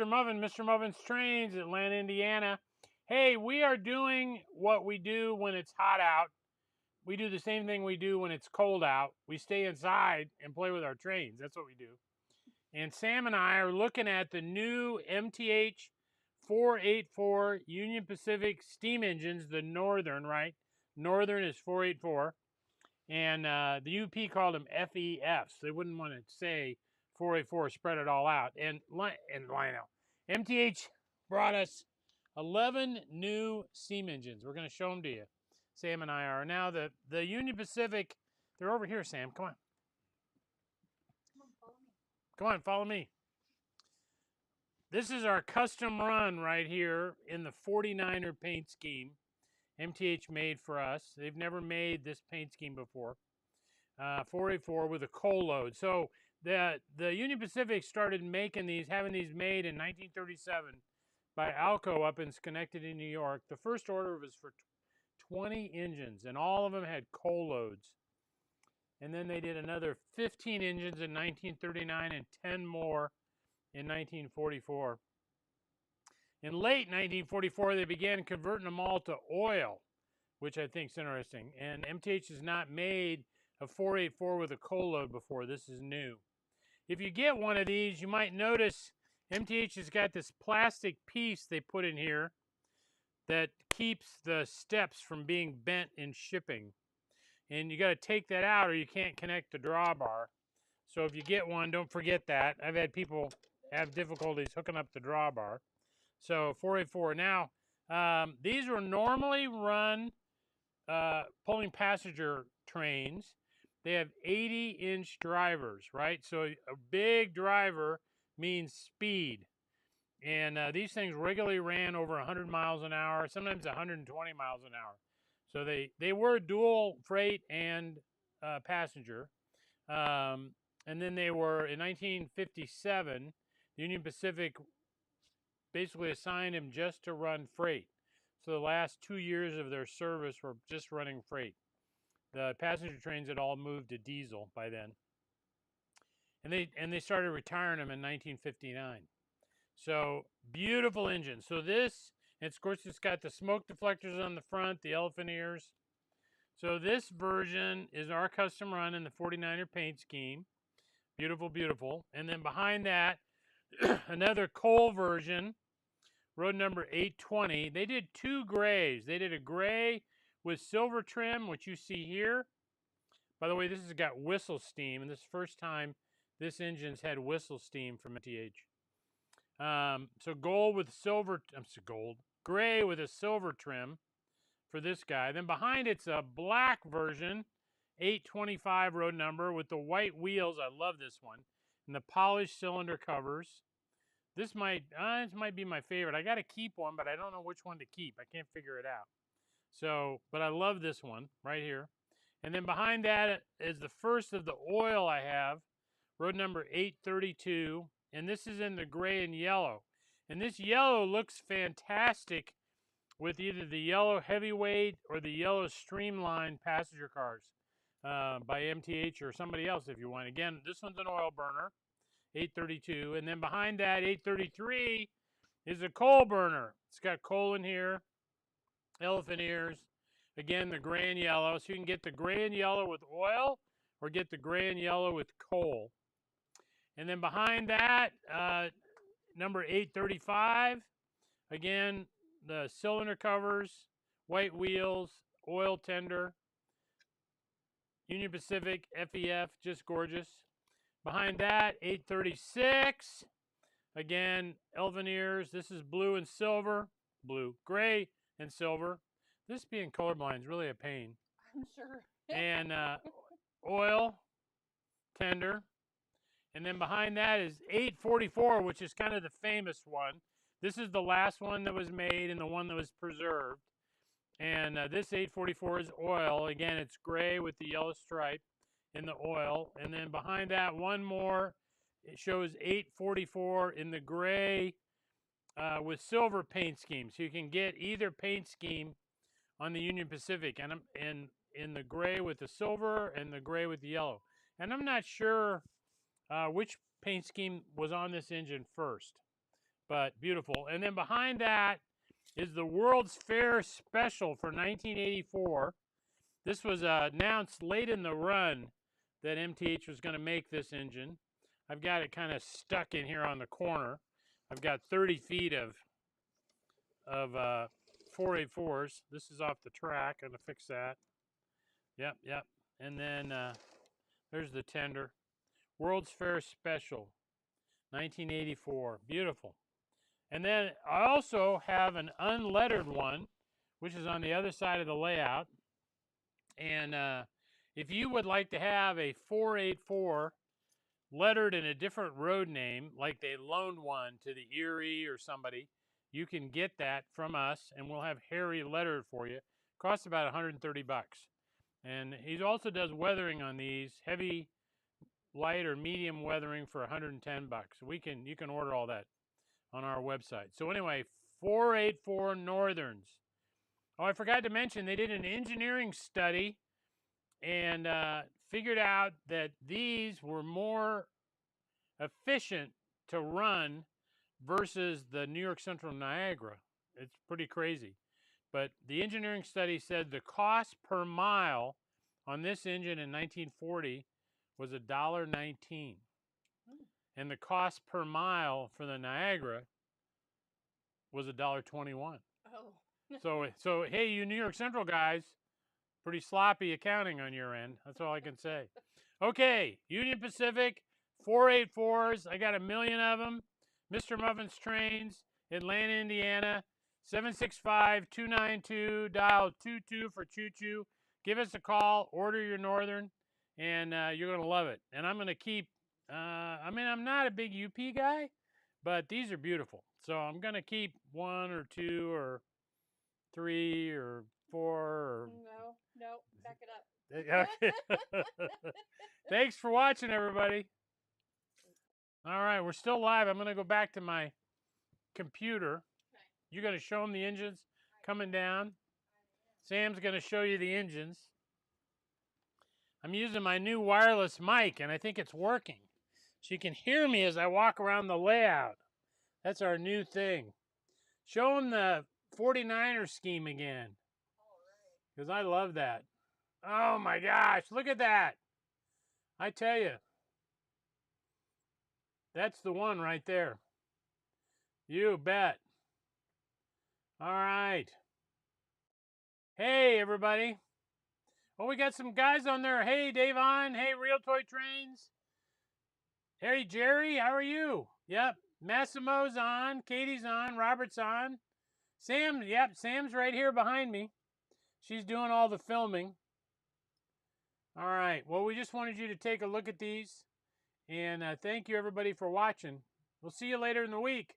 Mr. Muffin, Mr. Muffin's Trains, Atlanta, Indiana. Hey, we are doing what we do when it's hot out. We do the same thing we do when it's cold out. We stay inside and play with our trains. That's what we do. And Sam and I are looking at the new MTH 484 Union Pacific steam engines, the Northern, right? Northern is 484. And the UP called them FEFs. They wouldn't want to say 484, spread it all out. And Lionel, MTH brought us 11 new steam engines. We're going to show them to you. Sam and I are. Now, the Union Pacific, they're over here, Sam. Come on. Come on, follow me. This is our custom run right here in the 49er paint scheme MTH made for us. They've never made this paint scheme before. 484 with a coal load. So the Union Pacific started making these, having these made in 1937 by Alco up in Schenectady, New York. The first order was for 20 engines, and all of them had coal loads. And then they did another 15 engines in 1939 and 10 more in 1944. In late 1944, they began converting them all to oil, which I think is interesting. And MTH has not made a 484 with a coal load before. This is new. If you get one of these, you might notice MTH has got this plastic piece they put in here that keeps the steps from being bent in shipping. And you got to take that out or you can't connect the drawbar. So if you get one, don't forget that. I've had people have difficulties hooking up the drawbar. So 484. Now, these were normally run pulling passenger trains. They have 80-inch drivers, right? So a big driver means speed. And these things regularly ran over 100 miles an hour, sometimes 120 miles an hour. So they were dual freight and passenger. And then they were, in 1957, the Union Pacific basically assigned them just to run freight. So the last 2 years of their service were just running freight. The passenger trains had all moved to diesel by then. And they started retiring them in 1959. So beautiful engine. So this, and of course, it's got the smoke deflectors on the front, the elephant ears. So this version is our custom run in the 49er paint scheme. Beautiful, beautiful. And then behind that, another coal version, road number 820. They did two grays. They did a gray with silver trim, which you see here. By the way, this has got whistle steam, and this is the first time this engine's had whistle steam from MTH. So gold with silver, gray with a silver trim for this guy. Then behind it's a black version, 825 road number with the white wheels. I love this one. And the polished cylinder covers. This might be my favorite. I got to keep one, but I don't know which one to keep. I can't figure it out. So, but I love this one right here. And then behind that is the first of the oil I have, road number 832. And this is in the gray and yellow. And this yellow looks fantastic with either the yellow heavyweight or the yellow streamlined passenger cars by MTH or somebody else if you want. Again, this one's an oil burner, 832. And then behind that, 833, is a coal burner. It's got coal in here, elephant ears. Again, the gray and yellow. So you can get the gray and yellow with oil or get the gray and yellow with coal. And then behind that, number 835, again, the cylinder covers, white wheels, oil tender, Union Pacific, FEF, just gorgeous. Behind that, 836, again, elephant ears. This is blue and silver, gray and silver. This being colorblind is really a pain. I'm sure. And oil, tender. And then behind that is 844, which is kind of the famous one. This is the last one that was made and the one that was preserved. And this 844 is oil. Again, it's gray with the yellow stripe in the oil. And then behind that, one more. It shows 844 in the gray with silver paint scheme. So you can get either paint scheme on the Union Pacific. And in the gray with the silver and the gray with the yellow. And I'm not sure which paint scheme was on this engine first. but beautiful. And then behind that is the World's Fair Special for 1984. This was announced late in the run that MTH was going to make this engine. I've got it kind of stuck in here on the corner. I've got 30 feet of 484s. This is off the track. I'm going to fix that. Yep. And then there's the tender. World's Fair Special, 1984. Beautiful. And then I also have an unlettered one, which is on the other side of the layout. And if you would like to have a 484 lettered in a different road name, like they loaned one to the Erie or somebody, you can get that from us, and we'll have Harry lettered for you. Costs about 130 bucks. And he also does weathering on these, heavy, light, or medium weathering for 110 bucks. You can order all that on our website. So anyway, 484 Northerns. Oh, I forgot to mention, they did an engineering study and figured out that these were more efficient to run versus the New York Central Niagara. It's pretty crazy. But the engineering study said the cost per mile on this engine in 1940 was $1.19. And the cost per mile for the Niagara was $1.21. Oh. So hey, you New York Central guys, pretty sloppy accounting on your end. That's all I can say. Okay, Union Pacific, 484s. I got a million of them. MrMuffin'sTrains, Atlanta, Indiana, 765-292, dial 22 for choo-choo. Give us a call, order your Northern, and you're going to love it. And I'm going to keep, I'm not a big UP guy, but these are beautiful. So I'm going to keep 1 or 2 or 3 or 4 or... No, back it up. Okay. Thanks for watching, everybody. All right, we're still live. I'm going to go back to my computer. Okay. You're going to show them the engines coming down. Sam's going to show you the engines. I'm using my new wireless mic, and I think it's working. So you can hear me as I walk around the layout. That's our new thing. Show them the 49er scheme again. Because I love that. Oh my gosh, look at that. I tell you. That's the one right there. You bet. All right. Hey, everybody. Oh, we got some guys on there. Hey, Davon. Hey, Real Toy Trains. Hey, Jerry. How are you? Yep. Massimo's on. Katie's on. Robert's on. Sam. Yep. Sam's right here behind me. She's doing all the filming. All right. Well, we just wanted you to take a look at these. And thank you, everybody, for watching. We'll see you later in the week.